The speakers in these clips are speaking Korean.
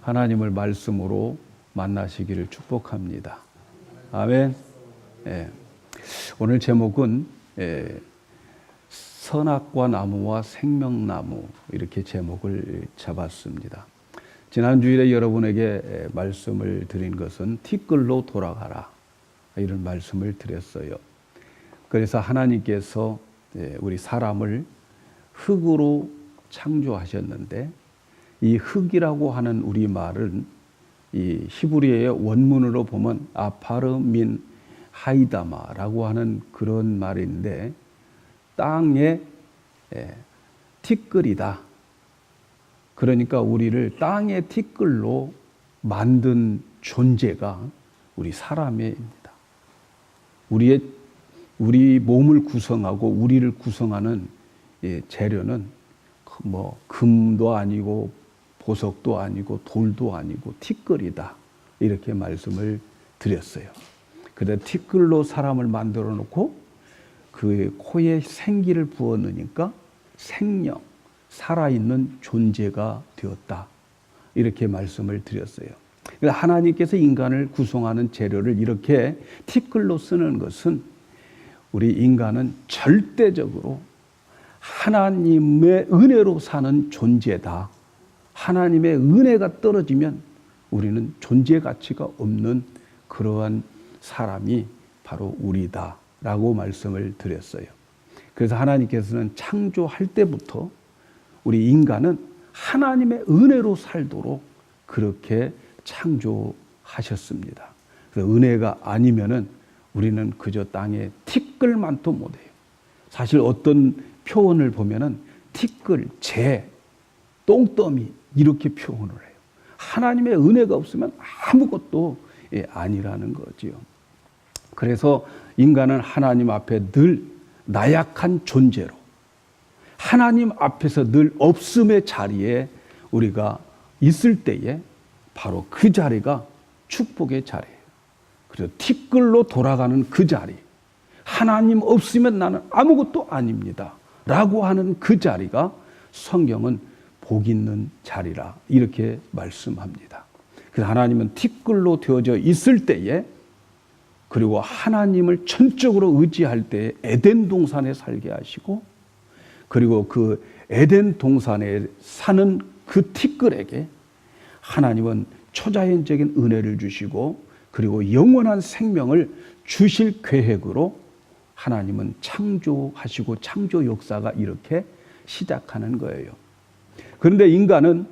하나님을 말씀으로 만나시기를 축복합니다. 아멘. 예. 오늘 제목은 선악과 나무와 생명나무, 이렇게 제목을 잡았습니다. 지난 주일에 여러분에게 말씀을 드린 것은 티끌로 돌아가라, 이런 말씀을 드렸어요. 그래서 하나님께서 우리 사람을 흙으로 창조하셨는데, 이 흙이라고 하는 우리 말은 이 히브리어의 원문으로 보면 아파르민 하이다마라고 하는 그런 말인데, 땅의 티끌이다. 그러니까 우리를 땅의 티끌로 만든 존재가 우리 사람입니다. 우리 몸을 구성하고 우리를 구성하는 재료는 뭐 금도 아니고 보석도 아니고 돌도 아니고 티끌이다, 이렇게 말씀을 드렸어요. 그런데 티끌로 사람을 만들어 놓고 그 코에 생기를 부어 넣으니까 생명, 살아있는 존재가 되었다, 이렇게 말씀을 드렸어요. 하나님께서 인간을 구성하는 재료를 이렇게 티끌로 쓰는 것은 우리 인간은 절대적으로 하나님의 은혜로 사는 존재다. 하나님의 은혜가 떨어지면 우리는 존재 가치가 없는 그러한 사람이 바로 우리다 라고 말씀을 드렸어요. 그래서 하나님께서는 창조할 때부터 우리 인간은 하나님의 은혜로 살도록 그렇게 창조하셨습니다. 그래서 은혜가 아니면은 우리는 그저 땅에 티끌만도 못해요. 사실 어떤 표현을 보면은 티끌, 재, 똥더미, 이렇게 표현을 해요. 하나님의 은혜가 없으면 아무것도 아니라는 거지요. 그래서 인간은 하나님 앞에 늘 나약한 존재로, 하나님 앞에서 늘 없음의 자리에 우리가 있을 때에 바로 그 자리가 축복의 자리예요. 그래서 티끌로 돌아가는 그 자리, 하나님 없으면 나는 아무것도 아닙니다 라고 하는 그 자리가 성경은 복 있는 자리라, 이렇게 말씀합니다. 그래서 하나님은 티끌로 되어져 있을 때에, 그리고 하나님을 전적으로 의지할 때에 에덴 동산에 살게 하시고, 그리고 그 에덴 동산에 사는 그 티끌에게 하나님은 초자연적인 은혜를 주시고, 그리고 영원한 생명을 주실 계획으로 하나님은 창조하시고 창조 역사가 이렇게 시작하는 거예요. 그런데 인간은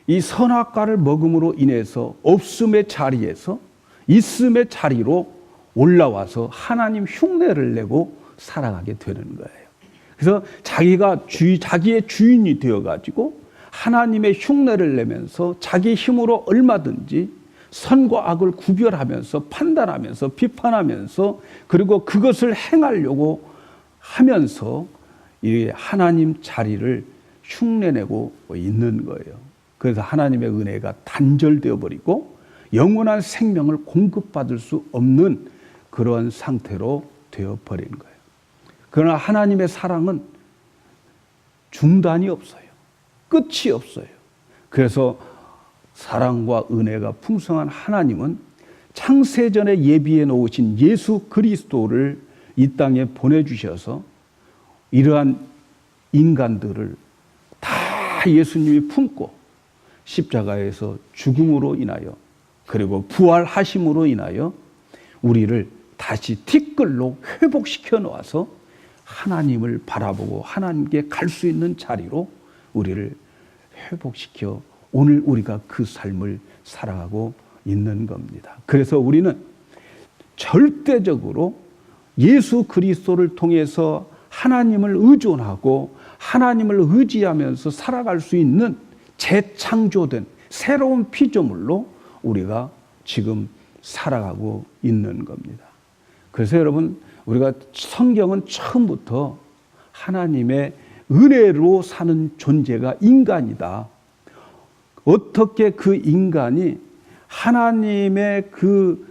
이 선악과를 먹음으로 인해서 없음의 자리에서 있음의 자리로 올라와서 하나님 흉내를 내고 살아가게 되는 거예요. 그래서 자기의 주인이 되어가지고 하나님의 흉내를 내면서 자기 힘으로 얼마든지 선과 악을 구별하면서 판단하면서 비판하면서, 그리고 그것을 행하려고 하면서 이 하나님 자리를 흉내내고 있는 거예요. 그래서 하나님의 은혜가 단절되어 버리고 영원한 생명을 공급받을 수 없는 그런 상태로 되어 버린 거예요. 그러나 하나님의 사랑은 중단이 없어요. 끝이 없어요. 그래서 사랑과 은혜가 풍성한 하나님은 창세전에 예비해 놓으신 예수 그리스도를 이 땅에 보내주셔서 이러한 인간들을 다 예수님이 품고 십자가에서 죽음으로 인하여, 그리고 부활하심으로 인하여 우리를 다시 티끌로 회복시켜 놓아서 하나님을 바라보고 하나님께 갈 수 있는 자리로 우리를 회복시켜 오늘 우리가 그 삶을 살아가고 있는 겁니다. 그래서 우리는 절대적으로 예수 그리스도를 통해서 하나님을 의존하고 하나님을 의지하면서 살아갈 수 있는 재창조된 새로운 피조물로 우리가 지금 살아가고 있는 겁니다. 그래서 여러분, 우리가 성경은 처음부터 하나님의 은혜로 사는 존재가 인간이다. 어떻게 그 인간이 하나님의 그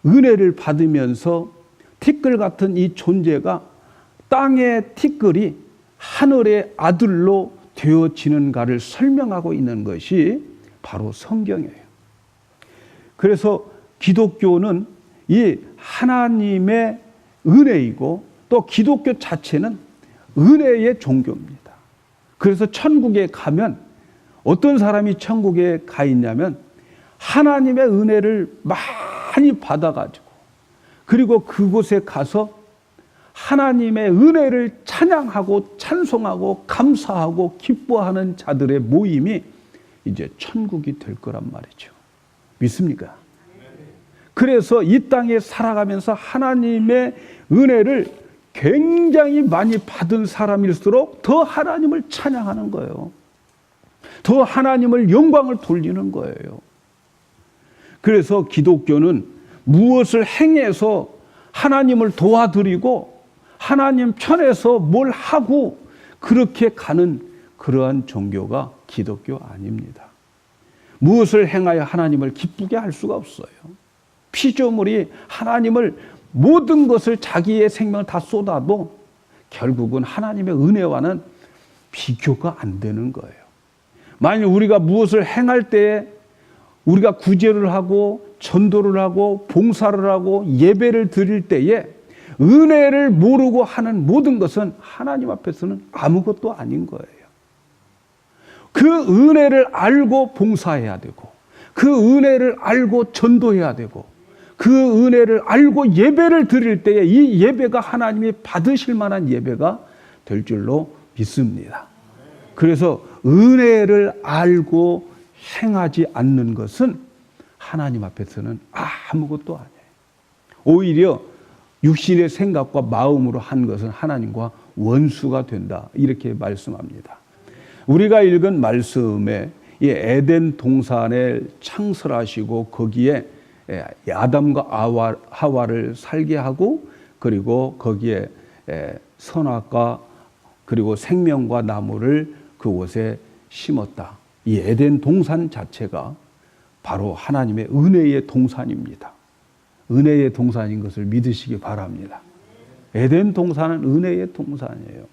은혜를 받으면서 티끌 같은 이 존재가 땅의 티끌이 하늘의 아들로 되어지는가를 설명하고 있는 것이 바로 성경이에요. 그래서 기독교는 이 하나님의 은혜이고 또 기독교 자체는 은혜의 종교입니다. 그래서 천국에 가면 어떤 사람이 천국에 가 있냐면 하나님의 은혜를 많이 받아가지고 그리고 그곳에 가서 하나님의 은혜를 찬양하고 찬송하고 감사하고 기뻐하는 자들의 모임이 이제 천국이 될 거란 말이죠. 믿습니까? 그래서 이 땅에 살아가면서 하나님의 은혜를 굉장히 많이 받은 사람일수록 더 하나님을 찬양하는 거예요. 더 하나님을 영광을 돌리는 거예요. 그래서 기독교는 무엇을 행해서 하나님을 도와드리고 하나님 편에서 뭘 하고 그렇게 가는 그러한 종교가 기독교 아닙니다. 무엇을 행하여 하나님을 기쁘게 할 수가 없어요. 피조물이 하나님을 모든 것을 자기의 생명을 다 쏟아도 결국은 하나님의 은혜와는 비교가 안 되는 거예요. 만일 우리가 무엇을 행할 때에 우리가 구제를 하고 전도를 하고 봉사를 하고 예배를 드릴 때에 은혜를 모르고 하는 모든 것은 하나님 앞에서는 아무것도 아닌 거예요. 그 은혜를 알고 봉사해야 되고 그 은혜를 알고 전도해야 되고 그 은혜를 알고 예배를 드릴 때에 이 예배가 하나님이 받으실 만한 예배가 될 줄로 믿습니다. 그래서 은혜를 알고 행하지 않는 것은 하나님 앞에서는 아무것도 아니에요. 오히려 육신의 생각과 마음으로 한 것은 하나님과 원수가 된다. 이렇게 말씀합니다. 우리가 읽은 말씀에 이 에덴 동산에 창설하시고 거기에 아담과 하와를 살게 하고 그리고 거기에 선악과 그리고 생명과 나무를 그곳에 심었다. 이 에덴 동산 자체가 바로 하나님의 은혜의 동산입니다. 은혜의 동산인 것을 믿으시기 바랍니다. 에덴 동산은 은혜의 동산이에요.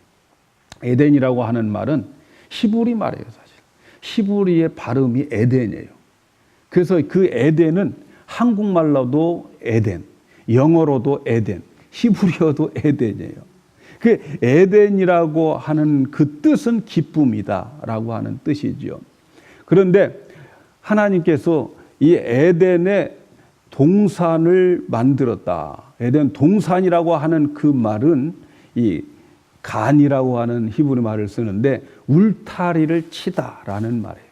에덴이라고 하는 말은 히브리 말이에요, 사실. 히브리의 발음이 에덴이에요. 그래서 그 에덴은 한국말로도 에덴, 영어로도 에덴, 히브리어도 에덴이에요. 그 에덴이라고 하는 그 뜻은 기쁨이다라고 하는 뜻이죠. 그런데 하나님께서 이 에덴의 동산을 만들었다. 에덴 동산이라고 하는 그 말은 이 간이라고 하는 히브리 말을 쓰는데 울타리를 치다라는 말이에요.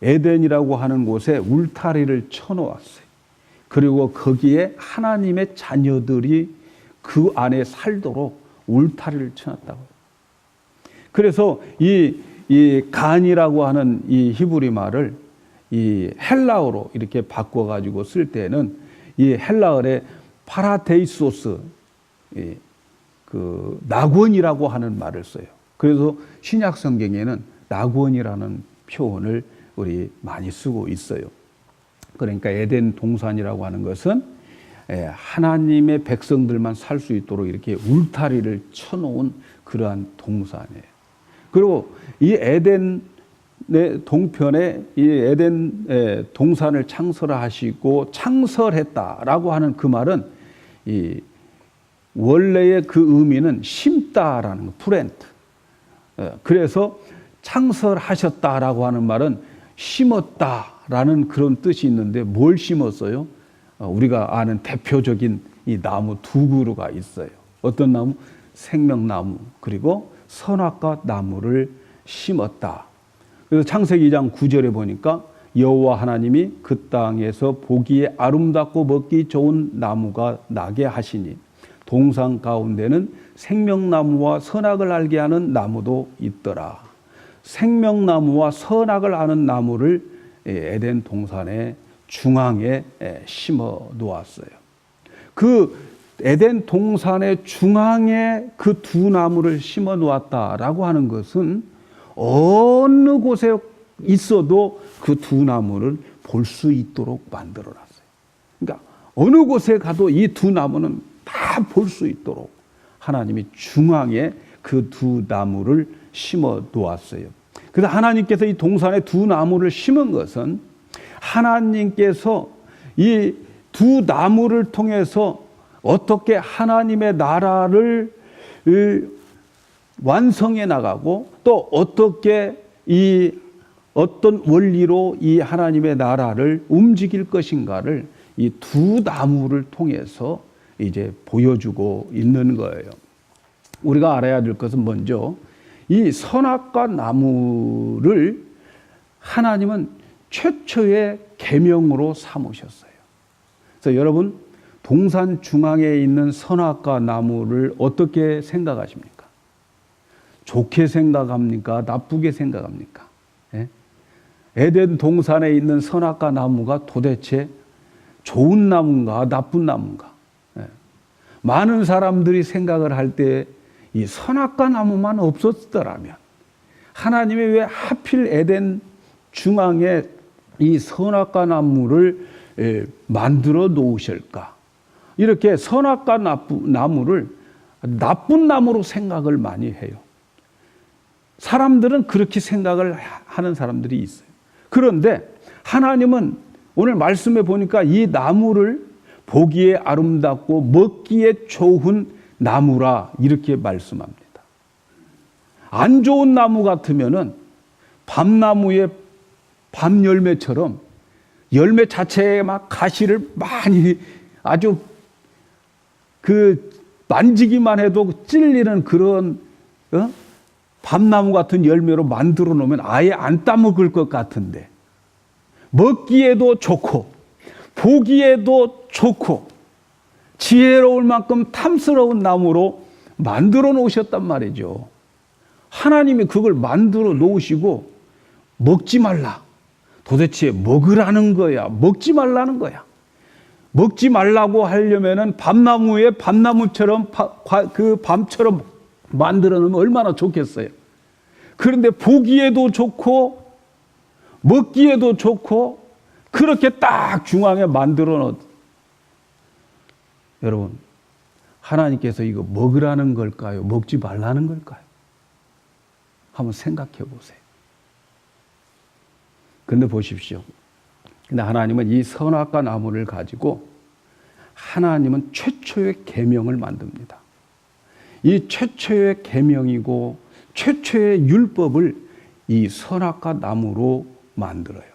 에덴이라고 하는 곳에 울타리를 쳐놓았어요. 그리고 거기에 하나님의 자녀들이 그 안에 살도록 울타리를 쳐놨다고요. 그래서 이 간이라고 하는 이 히브리 말을 이 헬라어로 이렇게 바꿔가지고 쓸 때는 이 헬라어에 파라데이소스, 그 낙원이라고 하는 말을 써요. 그래서 신약 성경에는 낙원이라는 표현을 우리 많이 쓰고 있어요. 그러니까 에덴 동산이라고 하는 것은 하나님의 백성들만 살 수 있도록 이렇게 울타리를 쳐놓은 그러한 동산이에요. 그리고 이 에덴의 동편에 이 에덴 동산을 창설하시고 창설했다라고 하는 그 말은 이 원래의 그 의미는 심다라는 거, 플랜트. 그래서 창설하셨다라고 하는 말은 심었다라는 그런 뜻이 있는데 뭘 심었어요? 우리가 아는 대표적인 이 나무 두 그루가 있어요. 어떤 나무? 생명나무 그리고 선악과 나무를 심었다. 그래서 창세기 2장 9절에 보니까 여호와 하나님이 그 땅에서 보기에 아름답고 먹기 좋은 나무가 나게 하시니 동산 가운데는 생명나무와 선악을 알게 하는 나무도 있더라. 생명나무와 선악을 아는 나무를 에덴 동산의 중앙에 심어 놓았어요. 그 에덴 동산의 중앙에 그 두 나무를 심어 놓았다라고 하는 것은 어느 곳에 있어도 그 두 나무를 볼 수 있도록 만들어 놨어요. 그러니까 어느 곳에 가도 이 두 나무는 다 볼 수 있도록 하나님이 중앙에 그 두 나무를 심어 놓았어요. 그래서 하나님께서 이 동산에 두 나무를 심은 것은 하나님께서 이 두 나무를 통해서 어떻게 하나님의 나라를 완성해 나가고 또 어떻게 이 어떤 원리로 이 하나님의 나라를 움직일 것인가를 이 두 나무를 통해서 이제 보여주고 있는 거예요. 우리가 알아야 될 것은 먼저 이 선악과 나무를 하나님은 최초의 계명으로 삼으셨어요. 그래서 여러분, 동산 중앙에 있는 선악과 나무를 어떻게 생각하십니까? 좋게 생각합니까? 나쁘게 생각합니까? 예? 에덴 동산에 있는 선악과 나무가 도대체 좋은 나무인가 나쁜 나무인가? 예. 많은 사람들이 생각을 할 때 이 선악과 나무만 없었더라면 하나님이 왜 하필 에덴 중앙에 이 선악과 나무를 만들어 놓으실까? 이렇게 선악과 나무를 나쁜 나무로 생각을 많이 해요. 사람들은 그렇게 생각을 하는 사람들이 있어요. 그런데 하나님은 오늘 말씀에 보니까 이 나무를 보기에 아름답고 먹기에 좋은 나무라 이렇게 말씀합니다. 안 좋은 나무 같으면은 밤나무의 밤열매처럼 열매 자체에 막 가시를 많이 아주 만지기만 해도 찔리는 그런 밤나무 같은 열매로 만들어 놓으면 아예 안 따먹을 것 같은데 먹기에도 좋고 보기에도 좋고 지혜로울 만큼 탐스러운 나무로 만들어 놓으셨단 말이죠. 하나님이 그걸 만들어 놓으시고 먹지 말라. 도대체 먹으라는 거야? 먹지 말라는 거야? 먹지 말라고 하려면은 밤나무에 밤나무처럼 그 밤처럼 만들어 놓으면 얼마나 좋겠어요. 그런데 보기에도 좋고 먹기에도 좋고 그렇게 딱 중앙에 만들어 놓. 여러분, 하나님께서 이거 먹으라는 걸까요? 먹지 말라는 걸까요? 한번 생각해 보세요. 근데 보십시오. 근데 하나님은 이 선악과 나무를 가지고 하나님은 최초의 계명을 만듭니다. 이 최초의 계명이고 최초의 율법을 이 선악과 나무로 만들어요.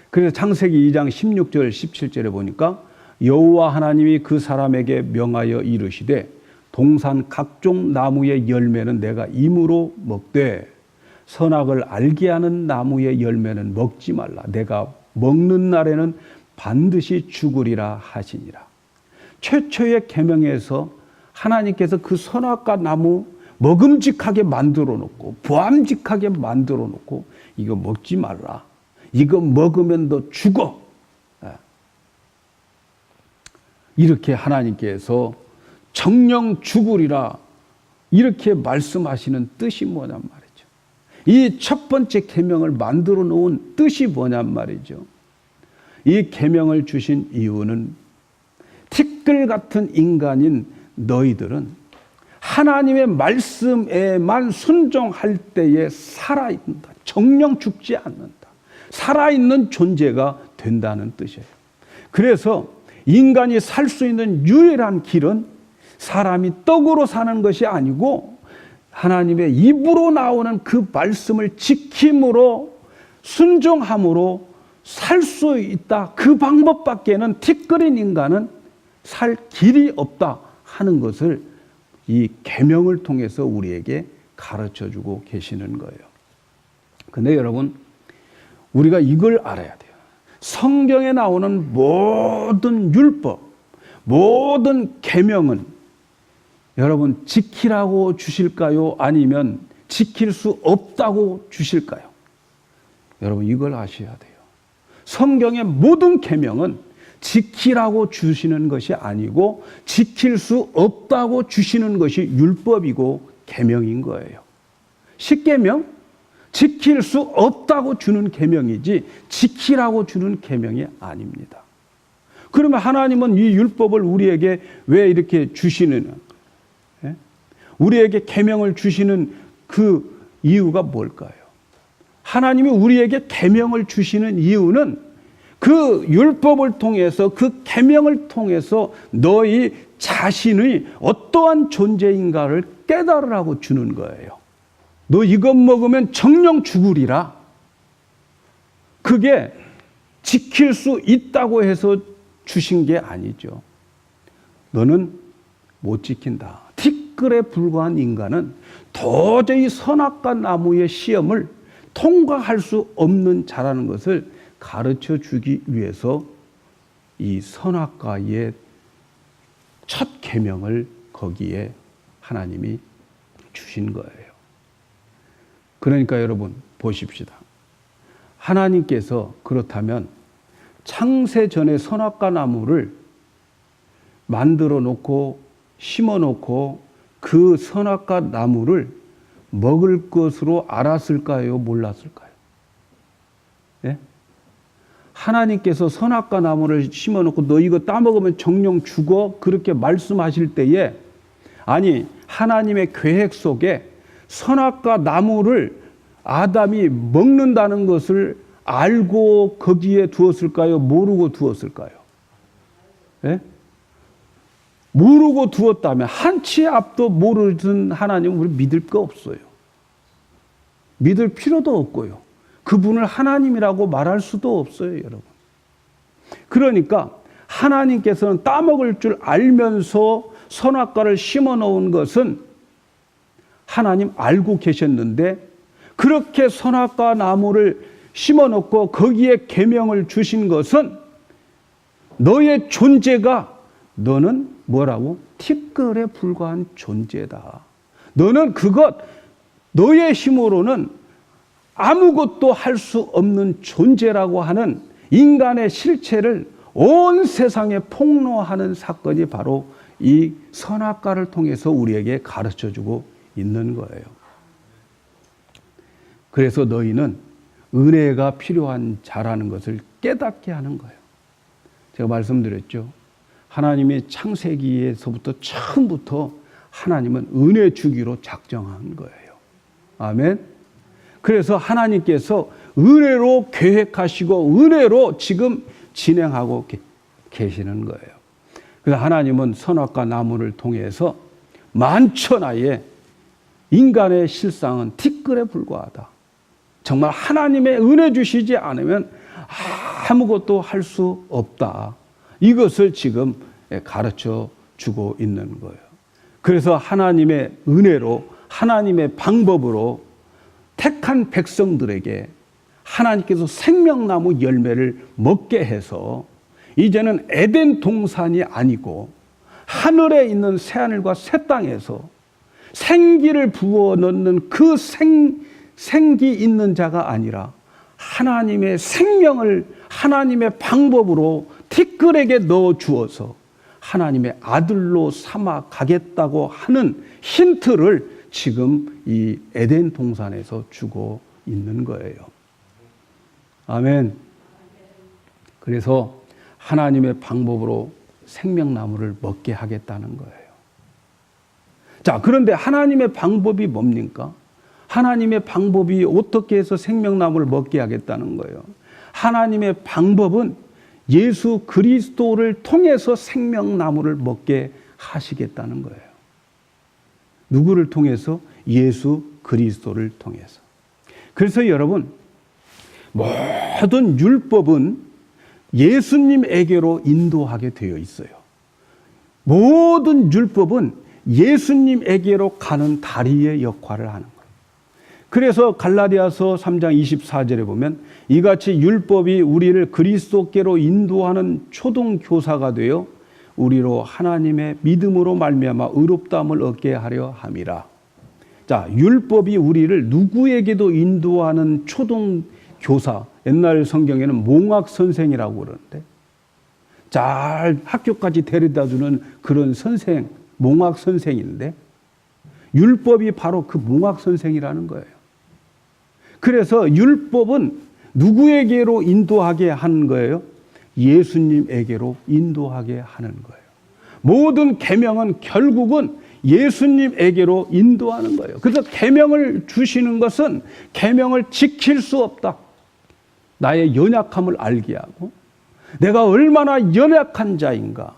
그래서 창세기 2장 16절 17절에 보니까 여호와 하나님이 그 사람에게 명하여 이르시되 동산 각종 나무의 열매는 내가 임으로 먹되 선악을 알게 하는 나무의 열매는 먹지 말라. 내가 먹는 날에는 반드시 죽으리라 하시니라. 최초의 계명에서 하나님께서 그 선악과 나무 먹음직하게 만들어 놓고 보암직하게 만들어 놓고 이거 먹지 말라. 이거 먹으면 너 죽어. 이렇게 하나님께서 정령 죽으리라 이렇게 말씀하시는 뜻이 뭐냔 말이죠. 이 첫 번째 계명을 만들어 놓은 뜻이 뭐냔 말이죠. 이 계명을 주신 이유는 티끌 같은 인간인 너희들은 하나님의 말씀에만 순종할 때에 살아있는다. 정령 죽지 않는다. 살아있는 존재가 된다는 뜻이에요. 그래서 인간이 살 수 있는 유일한 길은 사람이 떡으로 사는 것이 아니고 하나님의 입으로 나오는 그 말씀을 지킴으로 순종함으로 살 수 있다. 그 방법밖에는 티끌인 인간은 살 길이 없다 하는 것을 이 계명을 통해서 우리에게 가르쳐주고 계시는 거예요. 근데 여러분, 우리가 이걸 알아야 돼요. 성경에 나오는 모든 율법, 모든 계명은 여러분 지키라고 주실까요? 아니면 지킬 수 없다고 주실까요? 여러분 이걸 아셔야 돼요. 성경의 모든 계명은 지키라고 주시는 것이 아니고 지킬 수 없다고 주시는 것이 율법이고 계명인 거예요. 십계명 지킬 수 없다고 주는 계명이지 지키라고 주는 계명이 아닙니다. 그러면 하나님은 이 율법을 우리에게 왜 이렇게 주시느냐? 우리에게 계명을 주시는 그 이유가 뭘까요? 하나님이 우리에게 계명을 주시는 이유는 그 율법을 통해서, 그 계명을 통해서 너희 자신의 어떠한 존재인가를 깨달으라고 주는 거예요. 너 이것 먹으면 정령 죽으리라. 그게 지킬 수 있다고 해서 주신 게 아니죠. 너는 못 지킨다. 티끌에 불과한 인간은 도저히 선악과 나무의 시험을 통과할 수 없는 자라는 것을 가르쳐 주기 위해서 이 선악과의 첫 계명을 거기에 하나님이 주신 거예요. 그러니까 여러분 보십시다. 하나님께서 그렇다면 창세 전에 선악과 나무를 만들어 놓고 심어 놓고 그 선악과 나무를 먹을 것으로 알았을까요? 몰랐을까요? 예? 하나님께서 선악과 나무를 심어 놓고 너 이거 따먹으면 정령 죽어 그렇게 말씀하실 때에 아니 하나님의 계획 속에 선악과 나무를 아담이 먹는다는 것을 알고 거기에 두었을까요? 모르고 두었을까요? 예? 모르고 두었다면 한치의 앞도 모르는 하나님은 우리 믿을 거 없어요. 믿을 필요도 없고요. 그분을 하나님이라고 말할 수도 없어요, 여러분. 그러니까 하나님께서는 따먹을 줄 알면서 선악과를 심어 놓은 것은 하나님 알고 계셨는데 그렇게 선악과 나무를 심어 놓고 거기에 계명을 주신 것은 너의 존재가 너는 뭐라고? 티끌에 불과한 존재다. 너는 그것 너의 힘으로는 아무것도 할 수 없는 존재라고 하는 인간의 실체를 온 세상에 폭로하는 사건이 바로 이 선악과를 통해서 우리에게 가르쳐주고 있는 거예요. 그래서 너희는 은혜가 필요한 자라는 것을 깨닫게 하는 거예요. 제가 말씀드렸죠. 하나님의 창세기에서부터 처음부터 하나님은 은혜 주기로 작정한 거예요. 아멘. 그래서 하나님께서 은혜로 계획하시고 은혜로 지금 진행하고 계시는 거예요. 그래서 하나님은 선악과 나무를 통해서 만천하에 인간의 실상은 티끌에 불과하다. 정말 하나님의 은혜 주시지 않으면 아무것도 할 수 없다. 이것을 지금 가르쳐 주고 있는 거예요. 그래서 하나님의 은혜로 하나님의 방법으로 택한 백성들에게 하나님께서 생명나무 열매를 먹게 해서 이제는 에덴 동산이 아니고 하늘에 있는 새하늘과 새 땅에서 생기를 부어 넣는 그 생기 있는 자가 아니라 하나님의 생명을 하나님의 방법으로 티끌에게 넣어 주어서 하나님의 아들로 삼아 가겠다고 하는 힌트를 지금 이 에덴 동산에서 주고 있는 거예요. 아멘. 그래서 하나님의 방법으로 생명나무를 먹게 하겠다는 거예요. 자, 그런데 하나님의 방법이 뭡니까? 하나님의 방법이 어떻게 해서 생명나무를 먹게 하겠다는 거예요? 하나님의 방법은 예수 그리스도를 통해서 생명나무를 먹게 하시겠다는 거예요. 누구를 통해서? 예수 그리스도를 통해서. 그래서 여러분, 모든 율법은 예수님에게로 인도하게 되어 있어요. 모든 율법은 예수님에게로 가는 다리의 역할을 하는 거예요. 그래서 갈라디아서 3장 24절에 보면 이같이 율법이 우리를 그리스도께로 인도하는 초등교사가 되어 우리로 하나님의 믿음으로 말미암아 의롭다함을 얻게 하려 함이라. 자, 율법이 우리를 누구에게도 인도하는 초등교사, 옛날 성경에는 몽학 선생이라고 그러는데 잘 학교까지 데려다주는 그런 선생, 몽학 선생인데 율법이 바로 그 몽학 선생이라는 거예요. 그래서 율법은 누구에게로 인도하게 하는 거예요? 예수님에게로 인도하게 하는 거예요. 모든 계명은 결국은 예수님에게로 인도하는 거예요. 그래서 계명을 주시는 것은 계명을 지킬 수 없다. 나의 연약함을 알게 하고 내가 얼마나 연약한 자인가,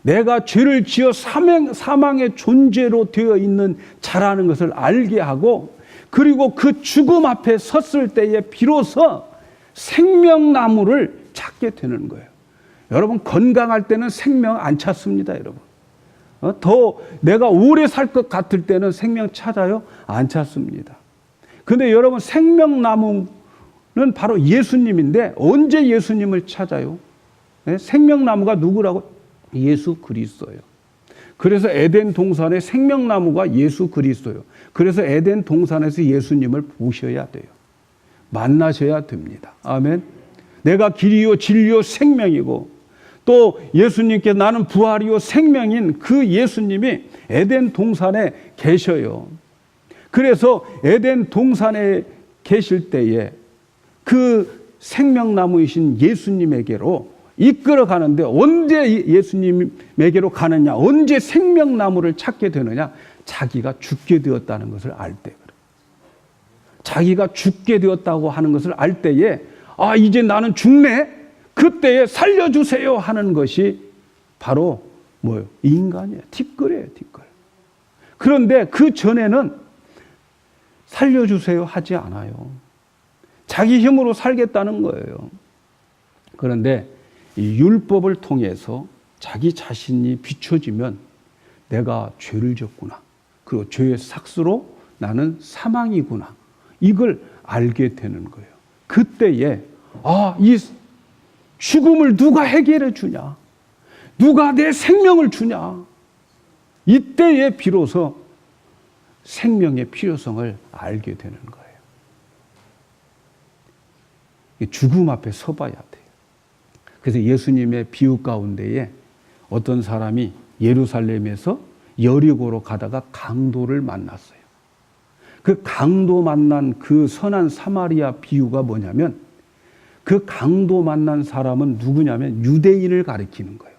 내가 죄를 지어 사망의 존재로 되어 있는 자라는 것을 알게 하고, 그리고 그 죽음 앞에 섰을 때에 비로소 생명나무를 찾게 되는 거예요. 여러분, 건강할 때는 생명 안 찾습니다, 여러분. 더 내가 오래 살 것 같을 때는 생명 찾아요? 안 찾습니다. 근데 여러분, 생명나무는 바로 예수님인데 언제 예수님을 찾아요? 네? 생명나무가 누구라고? 예수 그리스도예요. 그래서 에덴 동산의 생명나무가 예수 그리스도예요. 그래서 에덴 동산에서 예수님을 보셔야 돼요. 만나셔야 됩니다. 아멘. 내가 길이요 진리요 생명이고, 또 예수님께 나는 부활이요 생명인 그 예수님이 에덴 동산에 계셔요. 그래서 에덴 동산에 계실 때에 그 생명나무이신 예수님에게로 이끌어 가는데, 언제 예수님에게로 가느냐, 언제 생명나무를 찾게 되느냐? 자기가 죽게 되었다는 것을 알 때, 자기가 죽게 되었다고 하는 것을 알 때에, 아, 이제 나는 죽네? 그때에 살려주세요 하는 것이 바로 뭐예요? 인간이에요. 티끌이에요, 티끌. 그런데 그 전에는 살려주세요 하지 않아요. 자기 힘으로 살겠다는 거예요. 그런데 이 율법을 통해서 자기 자신이 비춰지면 내가 죄를 졌구나, 그리고 죄의 삭스로 나는 사망이구나, 이걸 알게 되는 거예요. 그때에 이 죽음을 누가 해결해 주냐, 누가 내 생명을 주냐, 이때에 비로소 생명의 필요성을 알게 되는 거예요. 죽음 앞에 서봐야 돼요. 그래서 예수님의 비유 가운데에 어떤 사람이 예루살렘에서 여리고로 가다가 강도를 만났어요. 그 강도 만난 그 선한 사마리아 비유가 뭐냐면, 그 강도 만난 사람은 누구냐면 유대인을 가리키는 거예요.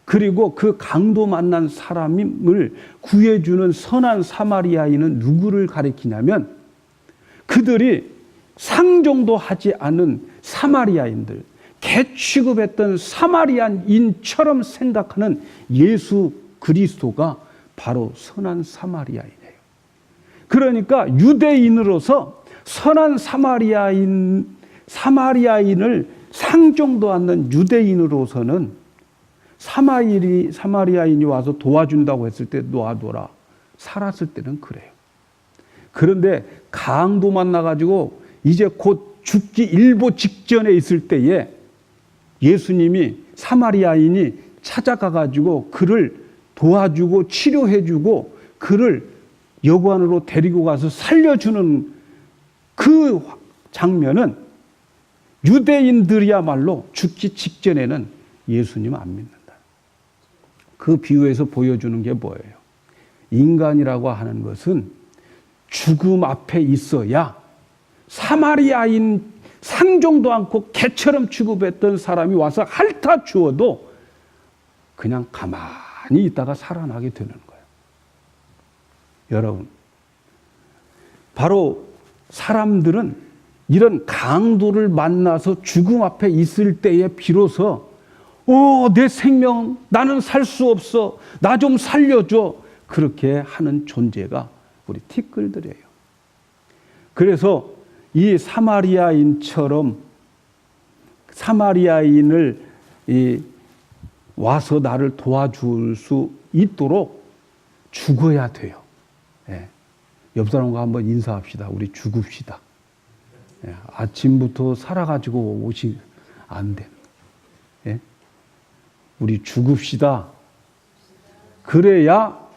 그리고 그 강도 만난 사람을 구해주는 선한 사마리아인은 누구를 가리키냐면, 그들이 상종도 하지 않은 사마리아인들, 개 취급했던 사마리아인처럼 생각하는 예수 그리스도가 바로 선한 사마리아인이에요. 그러니까 유대인으로서 선한 사마리아인을 상종도 않는 유대인으로서는 사마리아인이 와서 도와준다고 했을 때 놔둬라, 살았을 때는 그래요. 그런데 강도 만나가지고 이제 곧 죽기 일보 직전에 있을 때에 예수님이 사마리아인이 찾아가가지고 그를 도와주고 치료해주고 그를 여관으로 데리고 가서 살려주는 그 장면은 유대인들이야말로 죽기 직전에는 예수님 안 믿는다. 그 비유에서 보여주는 게 뭐예요? 인간이라고 하는 것은 죽음 앞에 있어야 사마리아인 상종도 않고 개처럼 취급했던 사람이 와서 핥아 주어도 그냥 가만히 있다가 살아나게 되는 거예요. 여러분, 바로 사람들은 이런 강도를 만나서 죽음 앞에 있을 때에 비로소 내 생명, 나는 살 수 없어, 나 좀 살려줘, 그렇게 하는 존재가 우리 티끌들이에요. 그래서 이 사마리아인처럼 사마리아인을 와서 나를 도와줄 수 있도록 죽어야 돼요. 예. 옆 사람과 한번 인사합시다. 우리 죽읍시다. 예. 아침부터 살아가지고 오시 안 돼. 예. 우리 죽읍시다. 그래야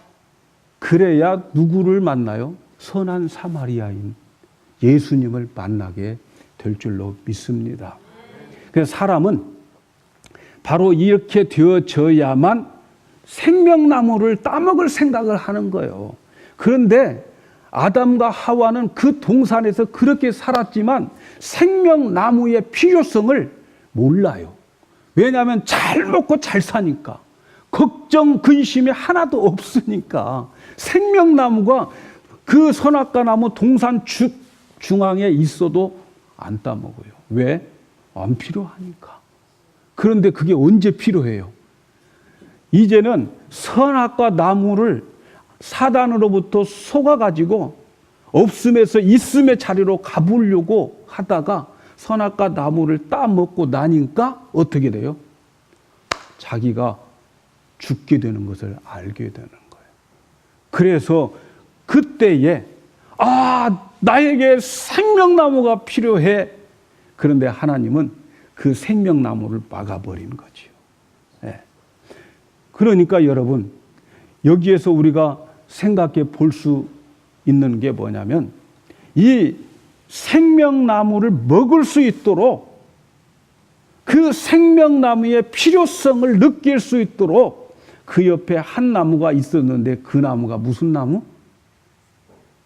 누구를 만나요? 선한 사마리아인 예수님을 만나게 될 줄로 믿습니다. 그래서 사람은 바로 이렇게 되어져야만 생명나무를 따먹을 생각을 하는 거예요. 그런데 아담과 하와는 그 동산에서 그렇게 살았지만 생명나무의 필요성을 몰라요. 왜냐하면 잘 먹고 잘 사니까, 걱정, 근심이 하나도 없으니까 생명나무가 그 선악과 나무 동산 중앙에 있어도 안 따먹어요. 왜? 안 필요하니까. 그런데 그게 언제 필요해요? 이제는 선악과 나무를 사단으로부터 속아가지고 없음에서 있음의 자리로 가보려고 하다가 선악과 나무를 따먹고 나니까 어떻게 돼요? 자기가 죽게 되는 것을 알게 되는 거예요. 그래서 그때에 나에게 생명나무가 필요해. 그런데 하나님은 그 생명나무를 막아버린 거지요. 예. 그러니까 여러분, 여기에서 우리가 생각해 볼 수 있는 게 뭐냐면, 이 생명나무를 먹을 수 있도록, 그 생명나무의 필요성을 느낄 수 있도록 그 옆에 한 나무가 있었는데, 그 나무가 무슨 나무?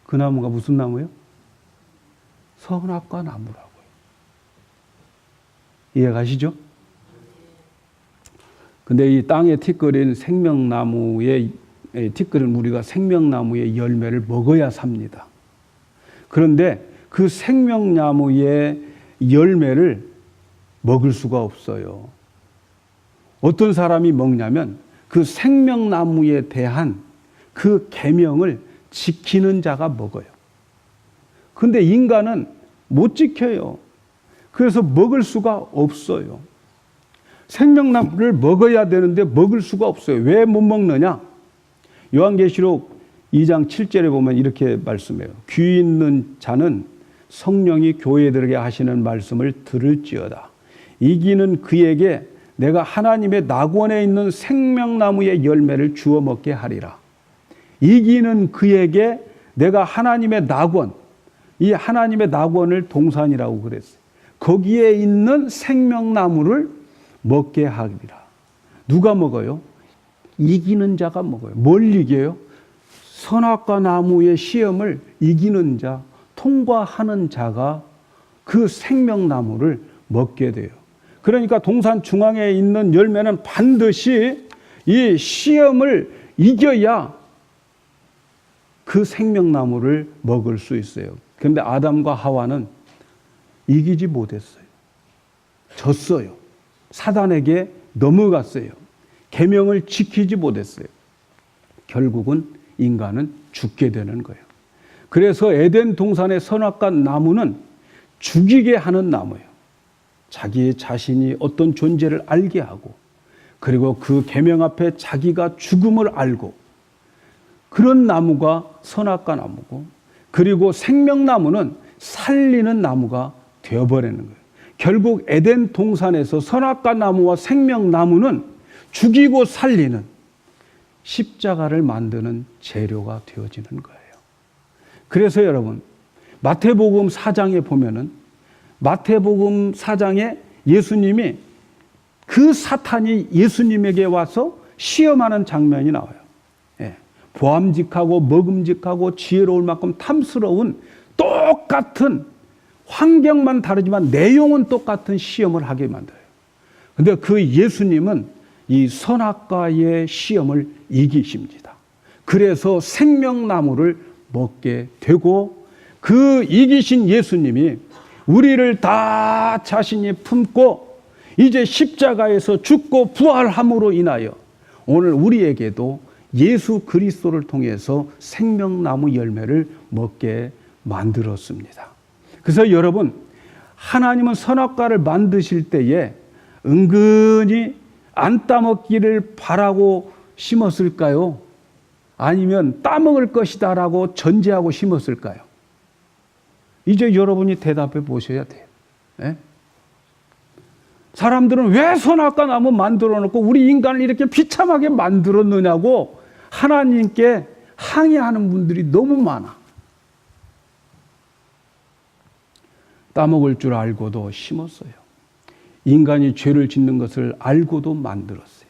그 나무가 무슨 나무예요? 선악과 나무라고요. 이해가시죠? 근데 이 땅에 티끌인 생명나무의 티끌은 우리가 생명나무의 열매를 먹어야 삽니다. 그런데 그 생명나무의 열매를 먹을 수가 없어요. 어떤 사람이 먹냐면 그 생명나무에 대한 그 계명을 지키는 자가 먹어요. 근데 인간은 못 지켜요. 그래서 먹을 수가 없어요. 생명나무를 먹어야 되는데 먹을 수가 없어요. 왜 못 먹느냐? 요한계시록 2장 7절에 보면 이렇게 말씀해요. 귀 있는 자는 성령이 교회들에게 하시는 말씀을 들을지어다. 이기는 그에게 내가 하나님의 낙원에 있는 생명나무의 열매를 주워 먹게 하리라. 이기는 그에게 내가 하나님의 낙원, 이 하나님의 낙원을 동산이라고 그랬어요. 거기에 있는 생명나무를 먹게 하리라. 누가 먹어요? 이기는 자가 먹어요. 뭘 이겨요? 선악과 나무의 시험을 이기는 자, 통과하는 자가 그 생명나무를 먹게 돼요. 그러니까 동산 중앙에 있는 열매는 반드시 이 시험을 이겨야 그 생명나무를 먹을 수 있어요. 그런데 아담과 하와는 이기지 못했어요. 졌어요. 사단에게 넘어갔어요. 계명을 지키지 못했어요. 결국은 인간은 죽게 되는 거예요. 그래서 에덴 동산의 선악과 나무는 죽이게 하는 나무예요. 자기 자신이 어떤 존재를 알게 하고, 그리고 그 계명 앞에 자기가 죽음을 알고, 그런 나무가 선악과 나무고, 그리고 생명나무는 살리는 나무가 되어버리는 거예요. 결국 에덴 동산에서 선악과 나무와 생명나무는 죽이고 살리는 십자가를 만드는 재료가 되어지는 거예요. 그래서 여러분, 마태복음 4장에 보면은, 마태복음 4장에 예수님이 그 사탄이 예수님에게 와서 시험하는 장면이 나와요. 예. 보암직하고 먹음직하고 지혜로울 만큼 탐스러운 똑같은 환경만 다르지만 내용은 똑같은 시험을 하게 만들어요. 근데 그 예수님은 이 선악과의 시험을 이기십니다. 그래서 생명나무를 먹게 되고, 그 이기신 예수님이 우리를 다 자신이 품고 이제 십자가에서 죽고 부활함으로 인하여 오늘 우리에게도 예수 그리스도를 통해서 생명나무 열매를 먹게 만들었습니다. 그래서 여러분, 하나님은 선악과를 만드실 때에 은근히 안 따먹기를 바라고 심었을까요? 아니면 따먹을 것이다라고 전제하고 심었을까요? 이제 여러분이 대답해 보셔야 돼요. 네? 사람들은 왜 선악과 나무 만들어 놓고 우리 인간을 이렇게 비참하게 만들었느냐고 하나님께 항의하는 분들이 너무 많아. 따먹을 줄 알고도 심었어요. 인간이 죄를 짓는 것을 알고도 만들었어요.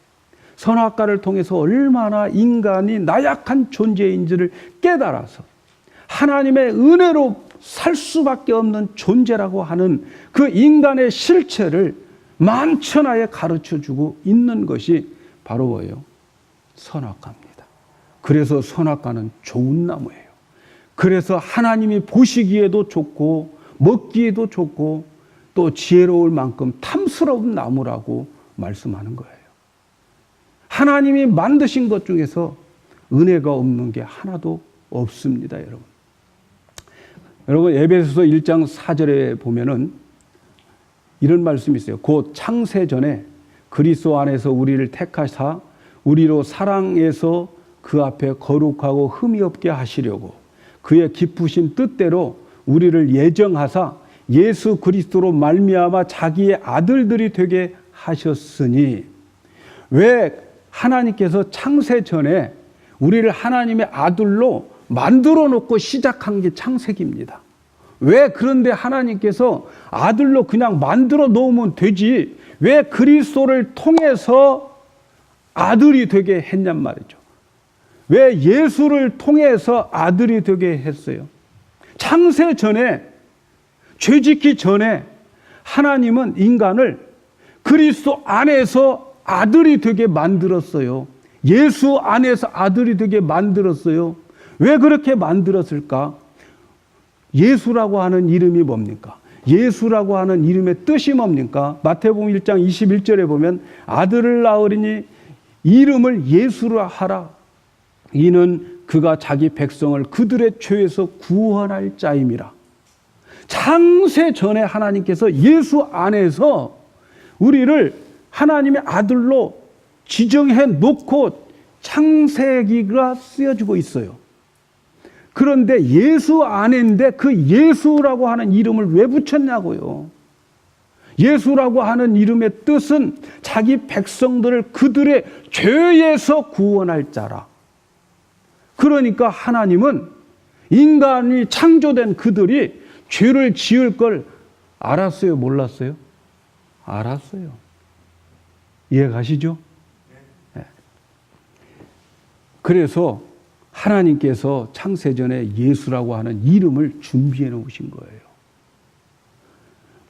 선악과를 통해서 얼마나 인간이 나약한 존재인지를 깨달아서 하나님의 은혜로 살 수밖에 없는 존재라고 하는 그 인간의 실체를 만천하에 가르쳐주고 있는 것이 바로 뭐예요? 선악과입니다. 그래서 선악과는 좋은 나무예요. 그래서 하나님이 보시기에도 좋고 먹기에도 좋고 또 지혜로울 만큼 탐스러운 나무라고 말씀하는 거예요. 하나님이 만드신 것 중에서 은혜가 없는 게 하나도 없습니다, 여러분. 여러분, 에베소서 1장 4절에 보면은 이런 말씀이 있어요. 곧 창세 전에 그리스도 안에서 우리를 택하사 우리로 사랑에서 그 앞에 거룩하고 흠이 없게 하시려고 그의 기쁘신 뜻대로 우리를 예정하사 예수 그리스도로 말미암아 자기의 아들들이 되게 하셨으니, 왜 하나님께서 창세 전에 우리를 하나님의 아들로 만들어 놓고 시작한 게 창세기입니다. 왜 그런데 하나님께서 아들로 그냥 만들어 놓으면 되지 왜 그리스도를 통해서 아들이 되게 했냔 말이죠. 왜 예수를 통해서 아들이 되게 했어요? 창세 전에, 죄짓기 전에 하나님은 인간을 그리스도 안에서 아들이 되게 만들었어요. 예수 안에서 아들이 되게 만들었어요. 왜 그렇게 만들었을까? 예수라고 하는 이름이 뭡니까? 예수라고 하는 이름의 뜻이 뭡니까? 마태복음 1장 21절에 보면 아들을 낳으리니 이름을 예수라 하라. 이는 그가 자기 백성을 그들의 죄에서 구원할 자임이라. 창세 전에 하나님께서 예수 안에서 우리를 하나님의 아들로 지정해 놓고 창세기가 쓰여지고 있어요. 그런데 예수 안인데 그 예수라고 하는 이름을 왜 붙였냐고요. 예수라고 하는 이름의 뜻은 자기 백성들을 그들의 죄에서 구원할 자라. 그러니까 하나님은 인간이 창조된 그들이 죄를 지을 걸 알았어요? 몰랐어요? 알았어요. 이해가시죠? 네. 그래서 하나님께서 창세전에 예수라고 하는 이름을 준비해 놓으신 거예요.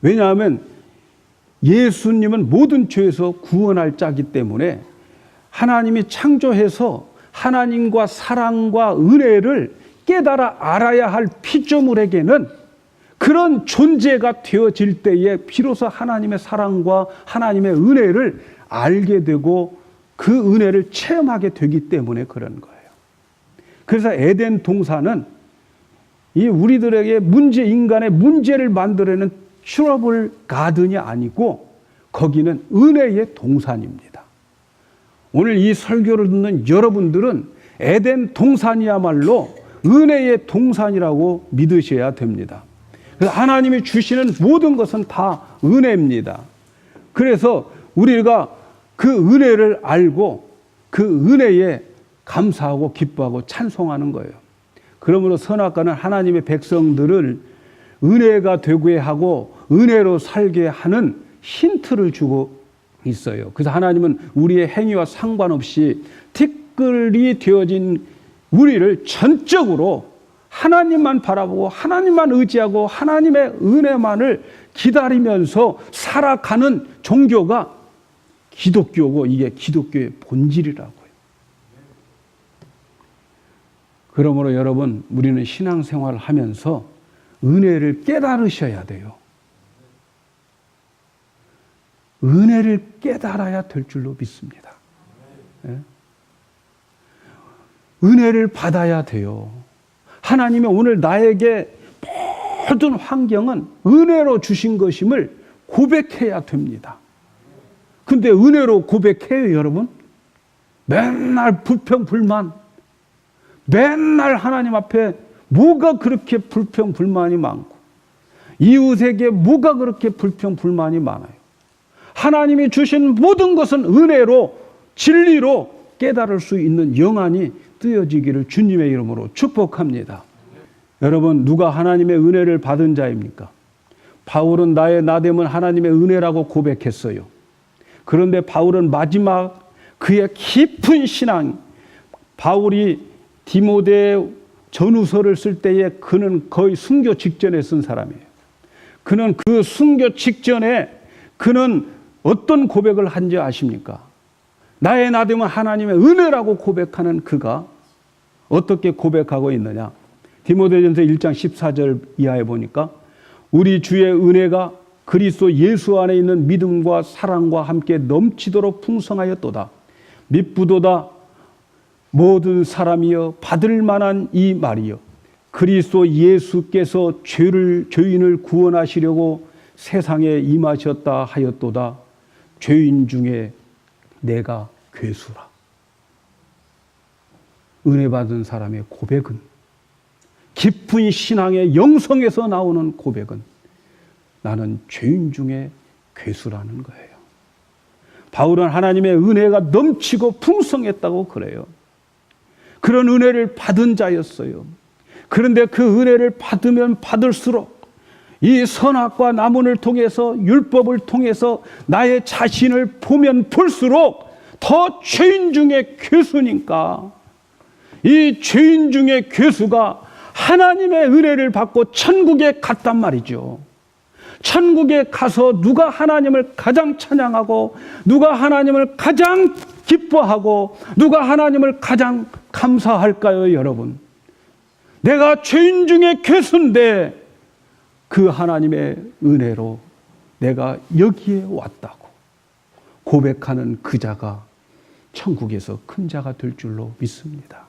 왜냐하면 예수님은 모든 죄에서 구원할 자이기 때문에 하나님이 창조해서 하나님과 사랑과 은혜를 깨달아 알아야 할 피조물에게는 그런 존재가 되어질 때에 비로소 하나님의 사랑과 하나님의 은혜를 알게 되고 그 은혜를 체험하게 되기 때문에 그런 거예요. 그래서 에덴 동산은 이 우리들에게 인간의 문제를 만들어내는 트러블 가든이 아니고 거기는 은혜의 동산입니다. 오늘 이 설교를 듣는 여러분들은 에덴 동산이야말로 은혜의 동산이라고 믿으셔야 됩니다. 그래서 하나님이 주시는 모든 것은 다 은혜입니다. 그래서 우리가 그 은혜를 알고 그 은혜에 감사하고 기뻐하고 찬송하는 거예요. 그러므로 선악과는 하나님의 백성들을 은혜가 되게 하고 은혜로 살게 하는 힌트를 주고 있어요. 그래서 하나님은 우리의 행위와 상관없이 티끌이 되어진 우리를 전적으로 하나님만 바라보고 하나님만 의지하고 하나님의 은혜만을 기다리면서 살아가는 종교가 기독교고 이게 기독교의 본질이라고요. 그러므로 여러분, 우리는 신앙생활을 하면서 은혜를 깨달으셔야 돼요. 은혜를 깨달아야 될 줄로 믿습니다. 네? 은혜를 받아야 돼요. 하나님이 오늘 나에게 모든 환경은 은혜로 주신 것임을 고백해야 됩니다. 근데 은혜로 고백해요, 여러분? 맨날 불평, 불만. 맨날 하나님 앞에 뭐가 그렇게 불평, 불만이 많고 이웃에게 뭐가 그렇게 불평, 불만이 많아요. 하나님이 주신 모든 것은 은혜로, 진리로 깨달을 수 있는 영안이 뜨여지기를 주님의 이름으로 축복합니다. 여러분, 누가 하나님의 은혜를 받은 자입니까? 바울은 나의 나됨은 하나님의 은혜라고 고백했어요. 그런데 바울은 마지막 그의 깊은 신앙, 바울이 디모데 전후서를 쓸 때에 그는 거의 순교 직전에 쓴 사람이에요. 그는 그 순교 직전에 그는 어떤 고백을 한지 아십니까? 나의 나됨은 하나님의 은혜라고 고백하는 그가 어떻게 고백하고 있느냐? 디모데전서 1장 14절 이하에 보니까 우리 주의 은혜가 그리스도 예수 안에 있는 믿음과 사랑과 함께 넘치도록 풍성하였도다. 미쁘도다 모든 사람이여 받을 만한 이 말이여 그리스도 예수께서 죄인을 구원하시려고 세상에 임하셨다 하였도다. 죄인 중에 내가 괴수라. 은혜 받은 사람의 고백은, 깊은 신앙의 영성에서 나오는 고백은 나는 죄인 중에 괴수라는 거예요. 바울은 하나님의 은혜가 넘치고 풍성했다고 그래요. 그런 은혜를 받은 자였어요. 그런데 그 은혜를 받으면 받을수록 이 선악과 남원을 통해서, 율법을 통해서 나의 자신을 보면 볼수록 더 죄인 중에 괴수니까, 이 죄인 중에 괴수가 하나님의 은혜를 받고 천국에 갔단 말이죠. 천국에 가서 누가 하나님을 가장 찬양하고, 누가 하나님을 가장 기뻐하고, 누가 하나님을 가장 감사할까요, 여러분? 내가 죄인 중에 괴수인데 그 하나님의 은혜로 내가 여기에 왔다고 고백하는 그 자가 천국에서 큰 자가 될 줄로 믿습니다.